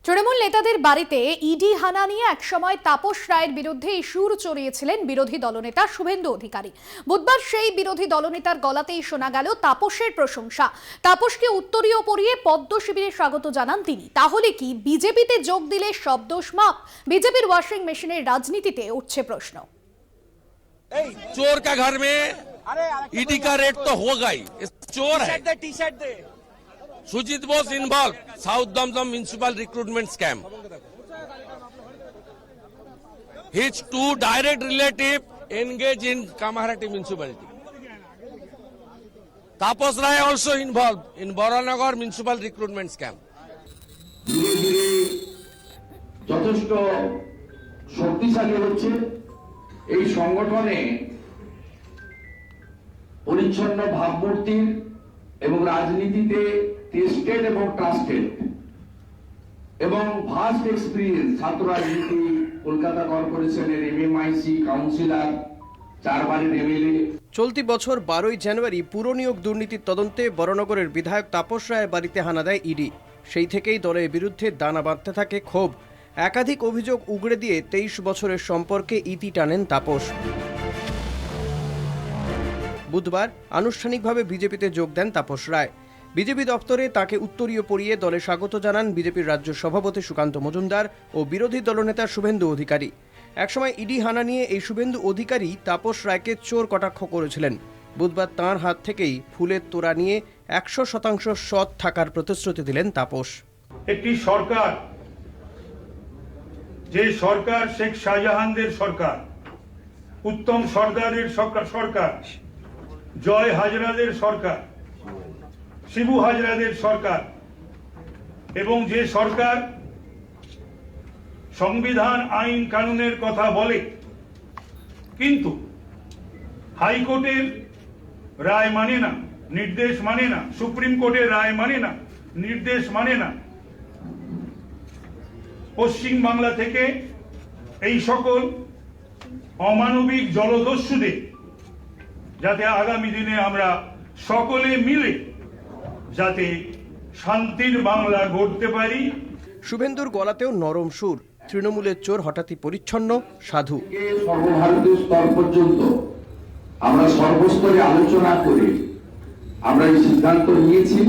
তৃণমূল নেতাদের বাড়িতে ইডি হানা নিয়ে একসময় তাপস রায়ের বিরুদ্ধে সুর চড়িয়েছিলেন বিরোধী দলনেতা শুভেন্দু অধিকারী। বুধবার সেই বিরোধী দলনেতার গলাতেই শোনা গেল তাপসের প্রশংসা। তাপসকে উত্তরীয় পরিয়ে পদ্ম শিবিরে স্বাগত জানান তিনি। তাহলে কি বিজেপিতে যোগ দিলে সব দোষ মাপ? বিজেপির ওয়াশিং মেশিনের রাজনীতিতে উঠছে প্রশ্ন। चोर का घर में ईडी का रेट तो होगा ही, चोर है। Sujit Bose involve south Dumdum municipal recruitment scam. His two direct relative engaged in Kamaharati municipality. Tapas Rai also involved in Boranagar municipal recruitment scam. ধীরে ধীরে যথেষ্ট শক্তিশালী হচ্ছে এই সংগঠনে পরিচ্ছন্ন ভাবমূর্তির এবং রাজনীতিতে টেস্টেড এবং ট্রাস্টেড এবং ভাস্ট এক্সপিরিয়েন্স ছাত্র রাজনীতি, কলকাতা কর্পোরেশনের এমএমআইসি কাউন্সিলর, 4 বারের এমএলএ। চলতি বছর 12ই জানুয়ারি পুরনিয়োগ দুর্নীতির তদন্তে বরানগরের বিধায়ক তাপস রায়ের বাড়িতে হানা দেয় ইডি। সেই থেকেই দলের বিরুদ্ধে দানা বাঁধতে থাকে ক্ষোভ। একাধিক অভিযোগ উগড়ে দিয়ে 23 বছরের সম্পর্কে ইতি টানেন তাপস। বুধবার আনুষ্ঠানিকভাবে বিজেপিতে যোগ দেন তাপস রায়। বিজেপি দপ্তরে তাকে উত্তরীয় পরিয়ে দলে স্বাগত জানান বিজেপির রাজ্য সভাপতি সুকান্ত মজুমদার ও বিরোধী দলনেতা শুভেন্দু অধিকারী। একসময় ইডি হানা নিয়ে এই শুভেন্দু অধিকারী তাপস রায়কে চোর কটাক্ষ করেছিলেন। বুধবার তাঁর হাত থেকেই ফুলের তোড়া নিয়ে 100% সৎ থাকার প্রতিশ্রুতি দিলেন তাপস। একটি সরকার, যে সরকার শেখ শাহজাহানদের সরকার, উত্তম সরকারের সরকার, জয় হাজরাদের সরকার, শিবু হাজরাদের সরকার, এবং যে সরকার সংবিধান আইন কানুনের কথা বলে কিন্তু হাইকোর্টের রায় মানে না, নির্দেশ মানে না, সুপ্রিম কোর্টের রায় মানে না, নির্দেশ মানে না। পশ্চিম বাংলা থেকে এই সকল অমানবিক জলদস্যুদের যাতে আগামী দিনে আমরা সকলে মিলে যাতে শান্তির বাংলা গড়তে পারি। শুভেন্দুর গলাতেও নরম সুর। তৃণমূলের চোর হঠাৎই পরিচ্ছন্ন সাধু। সর্বভারতীয় স্তর পর্যন্ত আমরা সর্বস্তরে আলোচনা করে আমরা এই সিদ্ধান্ত নিয়েছি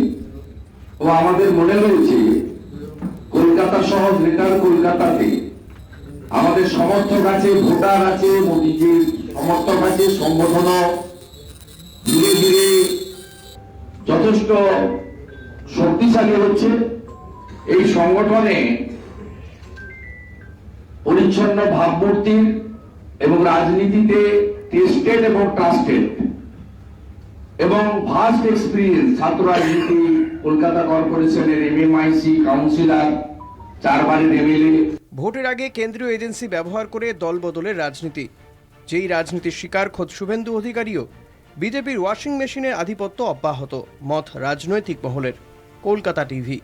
ও আমাদের মনে হয়েছে কলকাতা সহ গ্রেটার কলকাতাতে আমাদের সমর্থক আছে, ভোটার আছে, মোদীজির সমর্থক আছে, সংগঠন ধীরে ধীরে যথেষ্ট শক্তিশালী হচ্ছে। এই সংগঠনে পরিচ্ছন্ন ভাবমূর্তির এবং রাজনীতিতে টেস্টেড এবং ট্রাস্টেড এবং ভাস্ট এক্সপিরিয়েন্স ছাত্র রাজনীতি, কলকাতা কর্পোরেশনের এমএমআইসি কাউন্সিলর, 4 বারের এমএলএ। ভোটের আগে কেন্দ্রীয় এজেন্সি ব্যবহার করে দলবদলের রাজনীতি, যেই রাজনীতির শিকার খোদ শুভেন্দু অধিকারীও। বিজেপির ওয়াশিং মেশিনের আধিপত্য অব্যাহত, মত রাজনৈতিক মহলের। কলকাতা টিভি।